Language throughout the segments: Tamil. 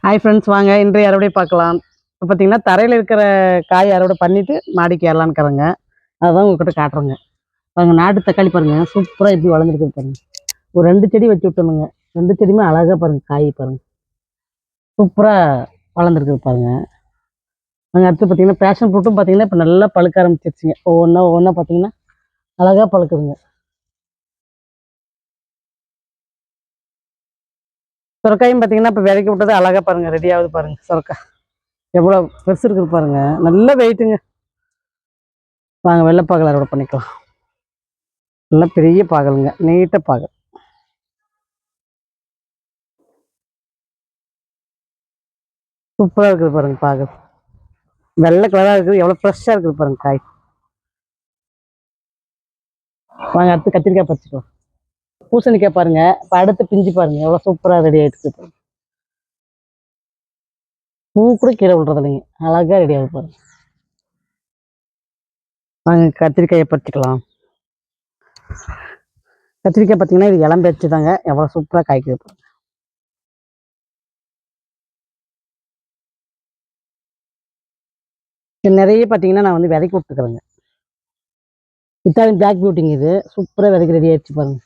ஹாய் ஃப்ரெண்ட்ஸ், வாங்க இன்றைய அறுவடை பார்க்கலாம். இப்போ பார்த்தீங்கன்னா தரையில் இருக்கிற காய் அறுவடை பண்ணிட்டு மாடிக்கு ஏறலான்னுக்கிறேங்க. அதுதான் உங்ககிட்ட காட்டுறேங்க. பாருங்க, நாட்டு தக்காளி பாருங்க, சூப்பராக எப்படி வளர்ந்துருக்கு பாருங்க. ஒரு 2 செடி வச்சு விட்டோமுங்க. 2 செடியுமே அழகாக பாருங்க, காய் பாருங்க, சூப்பராக வளர்ந்துருக்கு பாருங்க. நாங்கள் அடுத்து பார்த்தீங்கன்னா பேஷன் ஃப்ரூட்டும் பார்த்தீங்கன்னா இப்போ நல்லா பழுக்க ஆரம்பிச்சிருச்சுங்க. ஒவ்வொன்றா பார்த்தீங்கன்னா அழகாக பழுக்குதுங்க. சுரக்காயும் பார்த்தீங்கன்னா இப்போ விதைக்க விட்டது அழகாக பாருங்க, ரெடி ஆகுது பாருங்க. சுரக்காய் எவ்வளோ பெருசு இருக்குது பாருங்க, நல்ல வெயிட்டுங்க. வாங்க வெள்ளைப்பாகல் அறுவடை பண்ணிக்கலாம். நல்லா பெரிய பாகலுங்க, நீட்ட பாகல். சூப்பராக இருக்குது பாருங்க பாகல், வெள்ளை கலராக இருக்குது, எவ்வளோ ஃப்ரெஷ்ஷாக இருக்குது பாருங்க காய். வாங்க அடுத்து கத்திரிக்காய் பறிச்சுக்கலாம். பூசணிக்காய் பாருங்க, இப்போ அடுத்து பிஞ்சு பாருங்க, எவ்வளோ சூப்பராக ரெடி ஆகிட்டு இருக்கு. பூ கூட கீழே விழுறது இல்லைங்க, அழகாக ரெடி ஆகுது பாருங்க. வாங்க கத்திரிக்காயை பறிச்சுக்கலாம். கத்திரிக்காய் பார்த்தீங்கன்னா இது இளம் பேச்சு தாங்க, எவ்வளோ சூப்பராக காய்க்குது பாருங்க. இது நிறைய பார்த்தீங்கன்னா நான் வந்து விதைக்கு விட்டுக்கிறேங்க. இத்தாலியன் பிளாக் பியூட்டிங்க, இது சூப்பராக விதைக்கு ரெடி ஆயிடுச்சு பாருங்க.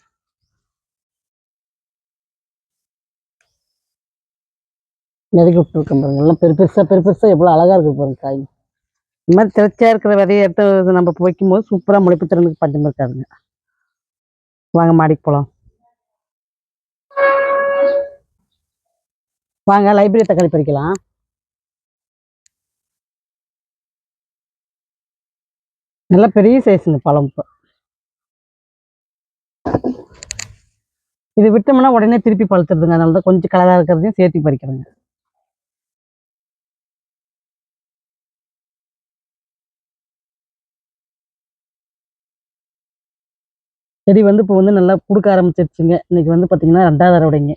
விதைக்கு விட்டுருக்கேன் பாருங்க, எல்லாம் பெருசாக எவ்வளோ அழகாக இருக்குது பாருங்க காய். இந்த மாதிரி திரைச்சியாக இருக்கிற விதையை எடுத்து நம்ம வைக்கும்போது சூப்பராக முளைப்பு திறனுக்கு பஞ்சம் இருக்காதுங்க. வாங்க மாடிக்கு போகலாம். வாங்க லைப்ரரி தக்காளி பறிக்கலாம். நல்லா பெரிய சைஸுங்க பழம். இப்போ இது விட்டோம்னா உடனே திருப்பி பழுத்துருதுங்க, அதனால தான் கொஞ்சம் கலராக இருக்கிறதையும் சேர்த்து பறிக்கிறேங்க. செடி வந்து இப்போ வந்து நல்லா கொடுக்க ஆரம்பிச்சிருச்சுங்க. இன்னைக்கு வந்து பார்த்தீங்கன்னா 2வது அறுவடைங்க.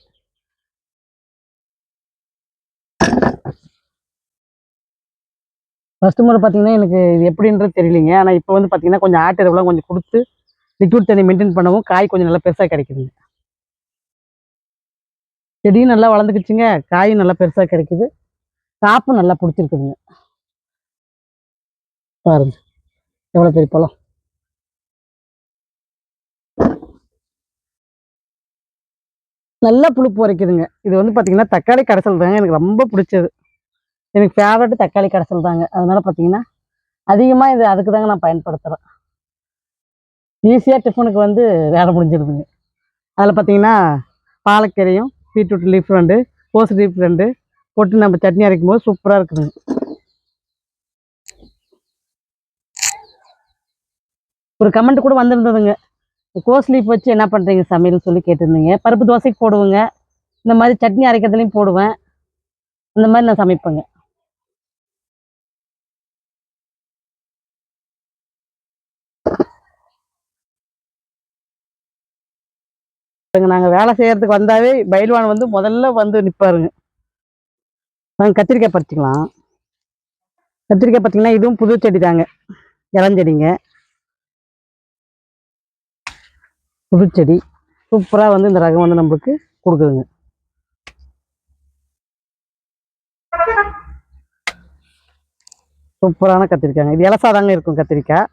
ஃபர்ஸ்ட் முறை பார்த்தீங்கன்னா எனக்கு இது எப்படின்றது தெரியலிங்க. ஆனால் இப்போ வந்து பார்த்தீங்கன்னா கொஞ்சம் ஆட்டு எருவெல்லாம் கொஞ்சம் கொடுத்து லிக்விட் தண்ணி மெயின்டைன் பண்ணவும் காய் கொஞ்சம் நல்லா பெருசாக கிடைக்குதுங்க. செடியும் நல்லா வளர்ந்துக்குச்சுங்க, காயும் நல்லா பெருசாக கிடைக்குது, காப்பும் நல்லா பிடிச்சிருக்குதுங்க. பாருங்க எவ்வளோ பெரிய பழம். நல்லா புளிப்பு உரைக்குதுங்க. இது வந்து பார்த்தீங்கன்னா தக்காளி கடைசல் தாங்க எனக்கு ரொம்ப பிடிச்சது. எனக்கு ஃபேவரட் தக்காளி கடைசல் தாங்க. அதனால பார்த்தீங்கன்னா அதிகமாக இது அதுக்கு தாங்க நான் பயன்படுத்துகிறேன். ஈஸியாக டிஃபனுக்கு வந்து வேலை முடிஞ்சிருதுங்க. அதில் பார்த்தீங்கன்னா பாலக்கீரையும் பீட்ரூட் லீஃப் 2, கோஸ் லீஃப் 2 போட்டு நம்ம சட்னி அரைக்கும் போது சூப்பராக இருக்குதுங்க. ஒரு கமெண்ட் கூட வந்திருந்ததுங்க, கோஸ் லீஃப் வச்சு என்ன பண்ணுறீங்க சமையல்னு சொல்லி கேட்டிருந்தீங்க. பருப்பு தோசைக்கு போடுவேங்க, இந்த மாதிரி சட்னி அரைக்கிறதுலையும் போடுவேன், அந்த மாதிரி நான் சமைப்பேங்க. நாங்கள் வேலை செய்கிறதுக்கு வந்தாவே பயில்வான் வந்து முதல்ல வந்து நிற்பாருங்க. நாங்கள் கத்திரிக்காய் பறிச்சுக்கலாம். கத்திரிக்காய் பார்த்தீங்கன்னா இதுவும் புது செடி தாங்க, இளஞ்செடிங்க, புதுச்செடி. சூப்பராக வந்து இந்த ரகம் வந்து நம்மளுக்கு கொடுக்குதுங்க. சூப்பரான கத்திரிக்காய்ங்க, இது இலசாதாங்க இருக்கும் கத்திரிக்காய்.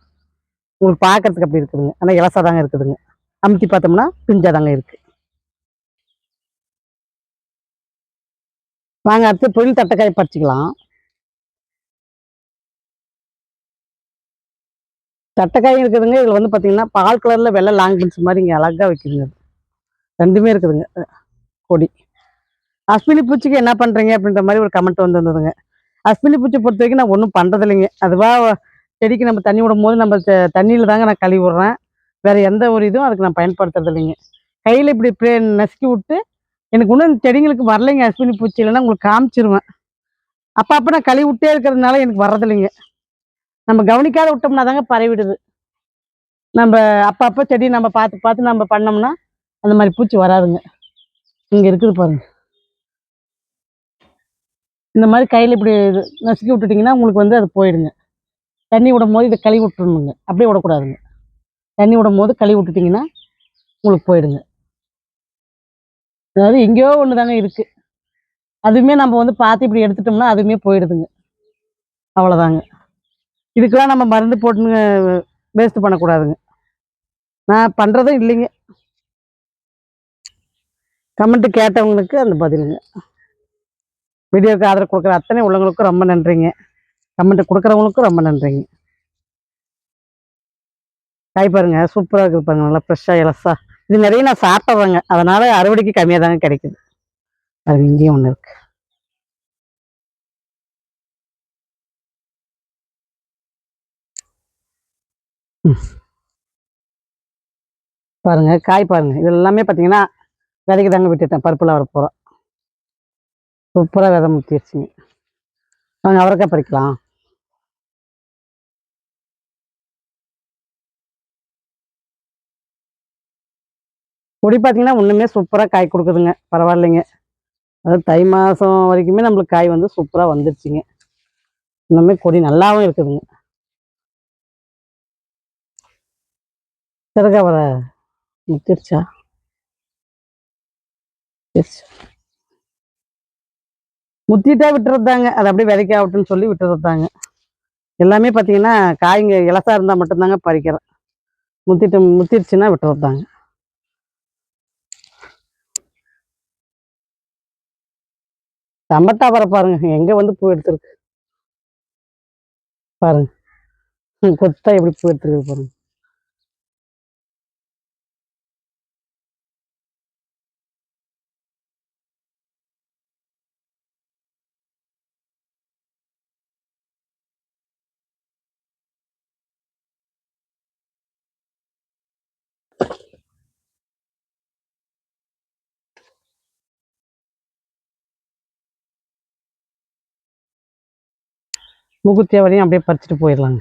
உங்களுக்கு பார்க்கறதுக்கு அப்படி இருக்குதுங்க, ஆனால் இலசாதாங்க இருக்குதுங்க. அமுத்தி பார்த்தோம்னா பிஞ்சாதாங்க இருக்கு. வாங்க அடுத்து தொழில் தட்டைக்காய் பறிச்சுக்கலாம். தட்டைக்காயும் இருக்குதுங்க, இதில் வந்து பார்த்தீங்கன்னா பால் கலரில் வெள்ளை லாங் பீன்ஸ் மாதிரி இங்கே அழகாக வைக்குதுங்க. 2மே இருக்குதுங்க கொடி. அஸ்வினி பூச்சிக்கு என்ன பண்ணுறீங்க அப்படின்ற மாதிரி ஒரு கமெண்ட் வந்துருந்ததுங்க. அஸ்வினி பூச்சி பொறுத்த வரைக்கும் நான் ஒன்றும் பண்ணுறதில்லைங்க. அதுவாக செடிக்கு நம்ம தண்ணி விடும் போது நம்ம தண்ணியில் தாங்க நான் கழுவி விட்றேன். வேறு எந்த ஒரு இதுவும் அதுக்கு நான் பயன்படுத்துறது இல்லைங்க. கையில் இப்படி நசுக்கி விட்டு, எனக்கு இன்னும் இந்த செடிங்களுக்கு வரலைங்க அஸ்வினி பூச்சி, இல்லைன்னா உங்களுக்கு காமிச்சிருவேன். அப்போ நான் கழுவி விட்டே இருக்கிறதுனால எனக்கு வர்றதில்லைங்க. நம்ம கவனிக்காத விட்டோம்னா தாங்க பரவிடுது. நம்ம அப்பப்போ செடி நம்ம பார்த்து பார்த்து நம்ம பண்ணோம்னா அந்த மாதிரி பூச்சி வராதுங்க. இங்கே இருக்குது பாருங்க, இந்த மாதிரி கையில் இப்படி நசுக்கி விட்டுட்டிங்கன்னா உங்களுக்கு வந்து அது போயிடுங்க. தண்ணி விடும் போது இதை கழுவி விட்டுருணுங்க, அப்படியே விடக்கூடாதுங்க. தண்ணி விடும் போது கழுவி விட்டுட்டிங்கன்னா உங்களுக்கு போயிடுங்க. அதாவது எங்கேயோ ஒன்று தாங்க இருக்குது. அதுவுமே நம்ம வந்து பார்த்து இப்படி எடுத்துட்டோம்னா அதுவுமே போயிடுதுங்க. அவ்வளோதாங்க. இதுக்கெல்லாம் நம்ம மருந்து போட்டுன்னு வேஸ்ட் பண்ணக்கூடாதுங்க. நான் பண்றதும் இல்லைங்க. கமெண்ட் கேட்டவங்களுக்கு அந்த பதிலுங்க. வீடியோக்கு ஆதரவு குடுக்குற அத்தனை உள்ளவங்களுக்கும் ரொம்ப நன்றிங்க. கமெண்ட் குடுக்குறவங்களுக்கும் ரொம்ப நன்றிங்க. காய் பாருங்க சூப்பரா இருக்குது பாருங்க. நல்லா ஃப்ரெஷ்ஷா எலசா. இது நெறைய நான் சாப்பிட்றேங்க. அதனால அறுவடைக்கு கம்மியா தாங்க கிடைக்குது. பாருங்க இங்கேயும் ஒண்ணு இருக்கு. ம். பாருங்க காய் பாருங்க. இது எல்லாமே பார்த்தீங்கன்னா, விதைக்கு தாங்க விட்டுட்டேன். பருப்புல வரப்போறோம். சூப்பரா விதை முத்திருச்சுங்க. வாங்க அவரைக்காய் பறிக்கலாம். கொடி பார்த்தீங்கன்னா, இன்னுமே சூப்பரா காய் குடுக்குதுங்க. பரவாயில்லைங்க. அதாவது தை மாசம் வரைக்குமே நம்மளுக்கு காய் வந்து சூப்பரா வந்துருச்சுங்க. இன்னுமே கொடி நல்லாவும் இருக்குதுங்க. சிறகா வர முத்திருச்சா? முத்திருச்சு. முத்திட்டா விட்டுறதுதாங்க. அது அப்படியே விதைக்கு ஆகட்டும்னு சொல்லி விட்டுறதுதாங்க. எல்லாமே பார்த்தீங்கன்னா, காய்ங்க இலசா இருந்தா மட்டும் தாங்க பறிக்கிறேன். முத்திருச்சுன்னா விட்டுறதுதாங்க. டமட்டா பாருங்க. எங்க வந்து பூ எடுத்திருக்கு. பாருங்க. கொத்தா எப்படி பூ எடுத்திருக்கு பாருங்க. மூக்குத்தியா வரையும் அப்படியே பறிச்சுட்டு போயிடலாங்க.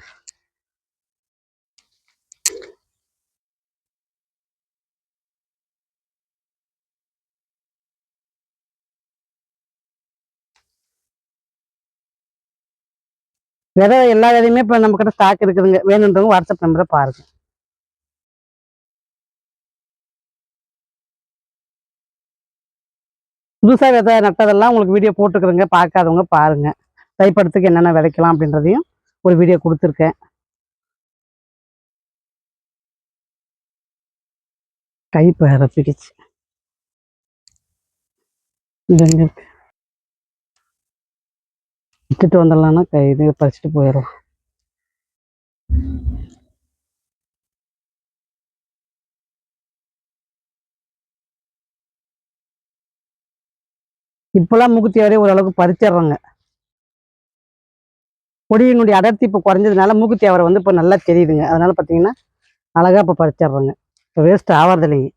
விதை எல்லா விதையுமே இப்போ நம்ம கிட்ட ஸ்டாக் இருக்குதுங்க. வேணுன்றவங்க வாட்ஸ்அப் நம்பரை பாருங்க. புதுசா விதை நட்டதெல்லாம் உங்களுக்கு வீடியோ போட்டுக்கிறேங்க. பார்க்காதவங்க பாருங்க. தைப்படத்துக்கு என்னென்ன விதைக்கலாம் அப்படின்றதையும் ஒரு வீடியோ கொடுத்துருக்கேன். கை பரப்பிடுச்சு. இது எங்க இருக்கு? விட்டுட்டு வந்துடலாம்னா இது பறிச்சுட்டு போயிடும். இப்பெல்லாம் மூக்குத்தி வரையும் ஓரளவுக்கு பறிச்சிடுறோங்க. கொடியினுடைய அடர்த்தி இப்போ குறைஞ்சதுனால மூக்குத்தி அவரை வந்து இப்போ நல்லா தெரியுதுங்க. அதனால பார்த்தீங்கன்னா அழகா இப்போ பறிச்சிடுறோங்க. இப்போ வேஸ்ட் ஆகிறது இல்லைங்க.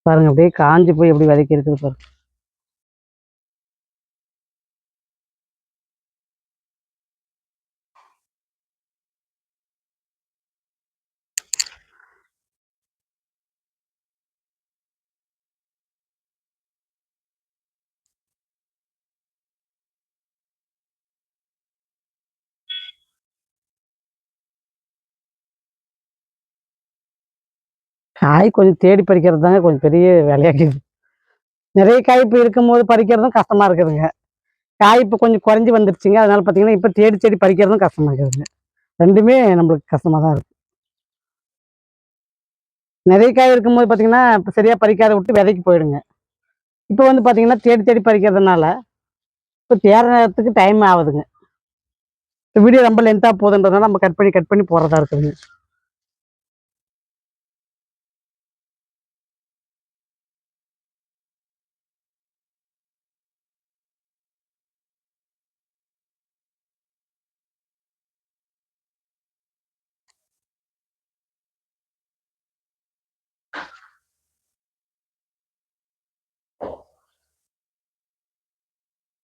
பாருங்க அப்படியே காஞ்சி போய் எப்படி விதைக்கி இருக்குது பாருங்க. காய் கொஞ்சம் தேடி பறிக்கிறது தாங்க கொஞ்சம் பெரிய வேலையாக்குது. நிறைய காய் இப்போ இருக்கும்போது பறிக்கிறதும் கஷ்டமா இருக்குதுங்க. காய் இப்போ கொஞ்சம் குறைஞ்சி வந்துருச்சுங்க. அதனால பார்த்தீங்கன்னா இப்போ தேடி தேடி பறிக்கிறதும் கஷ்டமா இருக்குதுங்க. ரெண்டுமே நம்மளுக்கு கஷ்டமா தான் இருக்கு. நிறைய காய் இருக்கும்போது பார்த்தீங்கன்னா இப்போ சரியா பறிக்காத விட்டு விதைக்கு போயிடுங்க. இப்போ வந்து பார்த்தீங்கன்னா தேடி தேடி பறிக்கிறதுனால இப்போ தேடுறதுக்கு டைம் ஆகுதுங்க. இப்போ வீடியோ ரொம்ப லென்த்தா போகுதுன்றதுனால நம்ம கட் பண்ணி போடுறதா இருக்குதுங்க.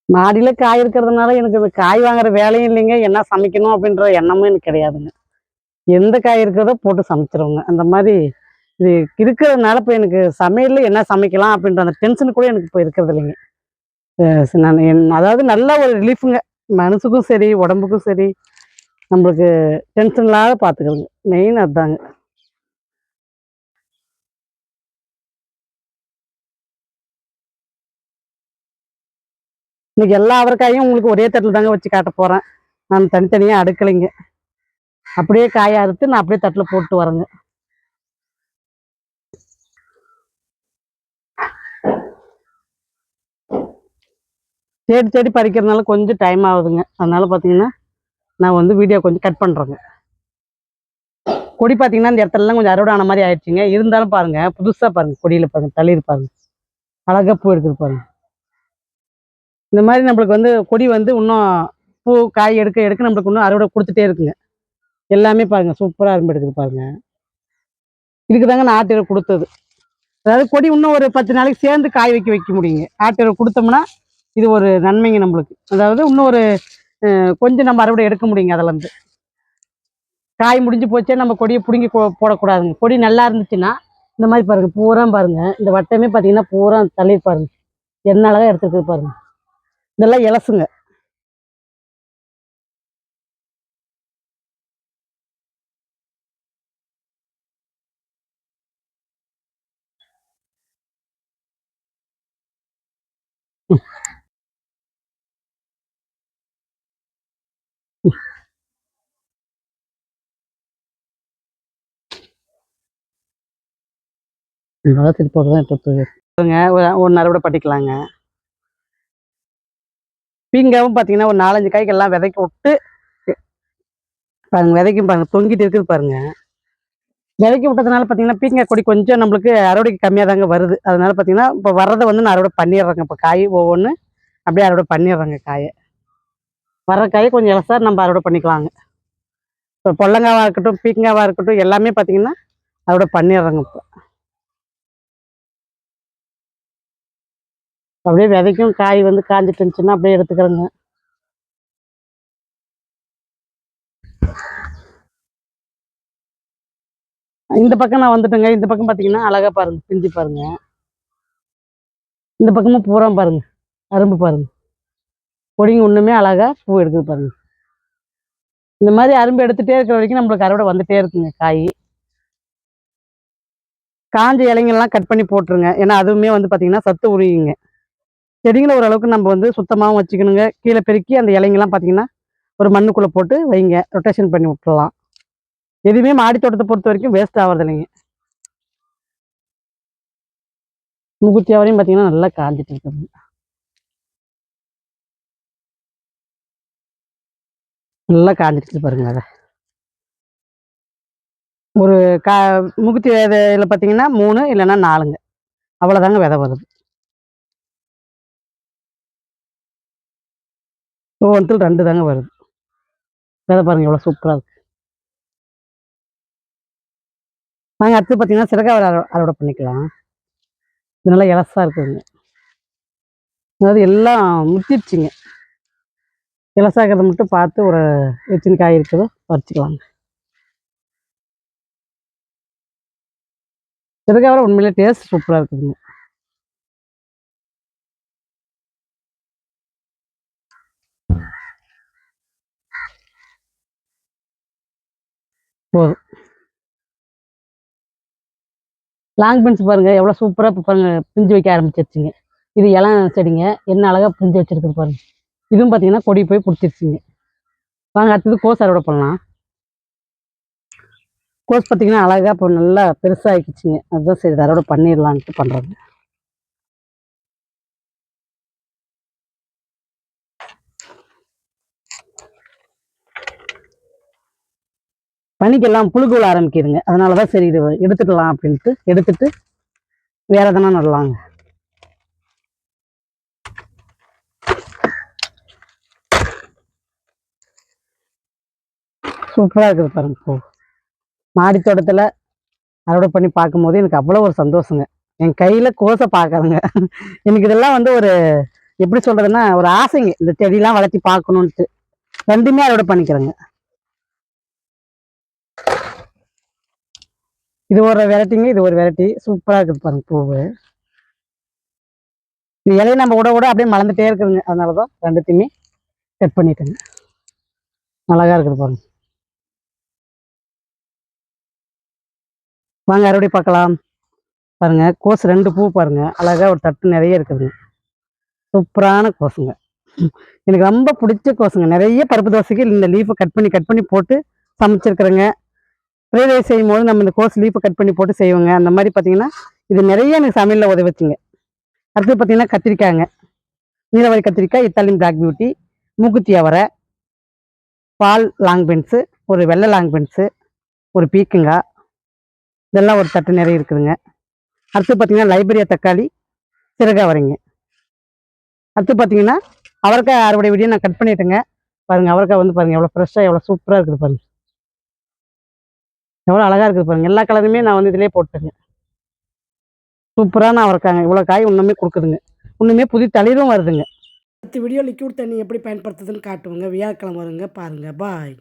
மாடியில காய் இருக்கிறதுனால எனக்கு இந்த காய் வாங்குற வேலையும் இல்லைங்க. என்ன சமைக்கணும் அப்படின்ற எண்ணமும் எனக்கு கிடையாதுங்க. எந்த காய் இருக்கிறதோ போட்டு சமைச்சிருவோங்க. அந்த மாதிரி இது இருக்கிறதுனால இப்போ எனக்கு சமையல்ல என்ன சமைக்கலாம் அப்படின்ற அந்த டென்ஷன் கூட எனக்கு இப்போ இருக்கிறது இல்லைங்க. நான் அதாவது நல்ல ஒரு ரிலீஃபுங்க. மனசுக்கும் சரி, உடம்புக்கும் சரி, நம்மளுக்கு டென்ஷன் இல்லாத பார்த்துக்கிறதுங்க. மெயின் அதுதாங்க. இன்னைக்கு எல்லா அவரைக்காயும் உங்களுக்கு ஒரே தட்டில் தாங்க வச்சு காட்ட போறேன். நான் தனித்தனியா அடுக்கலைங்க. அப்படியே காயை அறுத்து நான் அப்படியே தட்டில் போட்டு வரேங்க. தேடி தேடி பறிக்கிறதுனால கொஞ்சம் டைம் ஆகுதுங்க. அதனால பார்த்தீங்கன்னா நான் வந்து வீடியோ கொஞ்சம் கட் பண்ணுறேங்க. கொடி பார்த்தீங்கன்னா இந்த இடத்துலலாம் கொஞ்சம் அறுவடை ஆன மாதிரி ஆயிடுச்சுங்க. இருந்தாலும் பாருங்க, புதுசாக பாருங்க, கொடியில் பாருங்க, தளிர் பாருங்க, அழகா பூ எடுக்குது பாருங்க. இந்த மாதிரி நம்மளுக்கு வந்து கொடி வந்து இன்னும் பூ காய் எடுக்க எடுக்க நம்மளுக்கு இன்னும் அறுவடை கொடுத்துட்டே இருக்குங்க. எல்லாமே பாருங்க சூப்பராக அரும்பு எடுக்குது பாருங்க. இதுக்கு தாங்க நான் ஆட்டு கொடுத்தது. அதாவது கொடி இன்னும் ஒரு 10 நாளைக்கு சேர்ந்து காய் வைக்க முடியுங்க. ஆட்டு கொடுத்தோம்னா இது ஒரு நன்மைங்க நம்மளுக்கு. அதாவது இன்னும் ஒரு கொஞ்சம் நம்ம அறுவடை எடுக்க முடியுங்க. அதில் இருந்து காய் முடிஞ்சு போச்சே நம்ம கொடியை பிடுங்கி போடக்கூடாதுங்க. கொடி நல்லா இருந்துச்சுன்னா இந்த மாதிரி பாருங்க, பூரா பாருங்க, இந்த வட்டமே பார்த்தீங்கன்னா பூரா தளிர் பாருங்க, என்ன அழகா எடுத்துருக்கு பாருங்க. இதெல்லாம் இலசுங்க. நல்லா திருப்பி தான் எடுத்து ஒன்று அறுவடை பண்ணிக்கலாங்க. பீங்காவும் பார்த்தீங்கன்னா ஒரு 4-5 காய்கள்லாம் விதைக்க விட்டு பாருங்க, விதைக்கும் பாருங்க, தொங்கிட்டு இருக்குது பாருங்க. விதைக்க விட்டதுனால பார்த்தீங்கன்னா பீங்காய் கொடி கொஞ்சம் நம்மளுக்கு அறுவடைக்கு கம்மியாக தாங்க வருது. அதனால பார்த்தீங்கன்னா இப்போ வர்றதை வந்து நான் அறுவடை பண்ணிடுறேங்க. இப்போ காய் ஒவ்வொன்று அப்படியே அறுவடை பண்ணிடுறேங்க. காயை வர்ற காயை கொஞ்சம் இலசா நம்ம அறுவடை பண்ணிக்கலாங்க. இப்போ பொல்லங்காவாக இருக்கட்டும், பீங்காவாக இருக்கட்டும், எல்லாமே பார்த்தீங்கன்னா அறுவடை பண்ணிடுறேங்க. இப்போ அப்படியே விதைக்கும் காய் வந்து காஞ்சிட்டு இருந்துச்சுன்னா அப்படியே எடுத்துக்கிறேங்க. இந்த பக்கம் நான் வந்துட்டேங்க. இந்த பக்கம் பார்த்தீங்கன்னா அழகா பாருங்க, பிஞ்சு பாருங்க. இந்த பக்கமும் பூரா பாருங்க, அரும்பு பாருங்க, கொடிங்க ஒண்ணுமே அழகா பூ எடுக்குது பாருங்க. இந்த மாதிரி அரும்பு எடுத்துட்டே இருக்கிற வரைக்கும் நம்மளுக்கு அறுவடை வந்துட்டே இருக்குங்க. காய் காஞ்ச இலைங்கள்லாம் கட் பண்ணி போட்டுருங்க. ஏன்னா அதுவுமே வந்து பார்த்தீங்கன்னா சத்து உரியுங்க. செடிங்களை ஓரளவுக்கு நம்ம வந்து சுத்தமாகவும் வச்சுக்கணுங்க. கீழே பெருக்கி அந்த இலைங்கெல்லாம் பார்த்தீங்கன்னா ஒரு மண்ணுக்குள்ளே போட்டு வைங்க, ரொட்டேஷன் பண்ணி விட்டுறலாம். எதுவுமே மாடி தோட்டத்தை பொறுத்த வரைக்கும் வேஸ்ட் ஆகிறது இல்லைங்க. முகுத்தி வரையும் பார்த்தீங்கன்னா நல்லா காஞ்சிட்டு இருக்குது. நல்லா காஞ்சிட்டு பாருங்க. அதை ஒரு கா முகுத்தி விதையில பார்த்தீங்கன்னா 3 இல்லைன்னா 4ங்க, அவ்வளோதாங்க விதை வருது. ஒவ்வொன்றும் 2 தாங்க வருது. விதை பாருங்க எவ்வளோ சூப்பராக இருக்கு. நாங்கள் அடுத்து பார்த்தீங்கன்னா சிறகாய் அறுவடை பண்ணிக்கலாம். இது நல்லா இலசா இருக்குதுங்க. அதாவது எல்லாம் முத்திடுச்சுங்க. இலசாக்கிறத மட்டும் பார்த்து ஒரு எத்தனை காய் இருக்குதோ பறிச்சுக்கலாங்க. சிறகாய் உண்மையிலே டேஸ்ட் சூப்பராக இருக்குதுங்க. போதும். லாங் பீன்ஸ் பாருங்க எவ்வளோ சூப்பராக இப்போ பாருங்க பிஞ்சு வைக்க ஆரம்பிச்சிருச்சுங்க. இது இளம் செடிங்க, என்ன அழகா பிஞ்சு வச்சிருக்குது பாருங்க. இதுவும் பார்த்தீங்கன்னா கொடி போய் பிடிச்சிருச்சுங்க. வாங்க அடுத்தது கோஸ் அறுவடை பண்ணலாம். கோஸ் பார்த்தீங்கன்னா அழகா இப்போ நல்லா பெருசாகிடுச்சுங்க. அதுதான் சரி அறுவடை பண்ணிடலான்ட்டு பண்ணுறாங்க. பனிக்கெல்லாம் புழுகு விழ ஆரம்பிக்குதுங்க. அதனால தான் சரி இது எடுத்துக்கலாம் அப்படின்ட்டு எடுத்துட்டு வேற எதனா நடலாங்க. சூப்பராக இருக்குது பாருங்க பூ. மாடி தோட்டத்தில் அறுவடை பண்ணி பார்க்கும்போது எனக்கு அவ்வளோ ஒரு சந்தோஷங்க. என் கையில் கோஸை பார்க்குறேங்க. எனக்கு இதெல்லாம் வந்து ஒரு எப்படி சொல்கிறதுன்னா ஒரு ஆசைங்க, இந்த செடியெல்லாம் வளர்த்தி பார்க்கணுன்ட்டு. 2மே அறுவடை பண்ணிக்கிறேங்க. இது ஒரு வெரைட்டிங்க, இது ஒரு வெரைட்டி. சூப்பராக இருக்குது பாருங்க பூவு. இந்த இலையை நம்ம விட விட அப்படியே மலர்ந்துட்டே இருக்குதுங்க. அதனால தான் 2த்தையுமே கட் பண்ணிட்டேங்க. அழகா இருக்குது பாருங்க. வாங்க அறுவடை பார்க்கலாம். பாருங்க கோஸ் 2 பூ பாருங்க, அழகா ஒரு தட்டு நிறைய இருக்குதுங்க. சூப்பரான கோஸுங்க. எனக்கு ரொம்ப பிடிச்ச கோஸுங்க. நிறைய பருப்பு தோசைக்கு இந்த லீஃபை கட் பண்ணி போட்டு சமைச்சிருக்கிறேங்க. ஃப்ரைட் ரைஸ் செய்யும்போது நம்ம இந்த கோஸ் லீஃபை கட் பண்ணி போட்டு செய்வோங்க. அந்த மாதிரி பார்த்தீங்கன்னா, இது நிறைய எனக்கு சமையல்ல உதவுச்சுங்க. அடுத்து பார்த்தீங்கன்னா கத்திரிக்காய்ங்க. நீலவாரி கத்திரிக்காய், இத்தாலியன் பிளாக் பியூட்டி, மூக்குத்தி அவரை, பால் லாங் பீன்ஸு, ஒரு வெள்ளை லாங் பீன்ஸு, ஒரு பீக்கங்காய், இதெல்லாம் ஒரு தட்டு நிறைய இருக்குதுங்க. அடுத்து பார்த்தீங்கன்னா லைபேரியா தக்காளி, சிறகு அவரைங்க. அடுத்து பார்த்தீங்கன்னா அவரைக்காய் அறுவடை வீடியோ நான் கட் பண்ணிட்டேங்க. பாருங்க அவரைக்காய் வந்து பாருங்க எவ்வளோ ஃப்ரெஷ்ஷாக எவ்வளோ சூப்பராக இருக்குது பாருங்க. எவ்வளோ அழகா இருக்குது பாருங்க. எல்லா கலருமே நான் வந்து இதிலேயே போட்டேங்க. சூப்பரான அவரைக்காய்ங்க. இவ்வளோ காய் இன்னுமே கொடுக்குதுங்க. இன்னுமே புது தளிரும் வருதுங்க. அடுத்த வீடியோ லிக்விட் தண்ணி எப்படி பயன்படுத்துதுன்னு காட்டுவோங்க. வியாழக்கிழமை வருங்க பாருங்க. பாய்.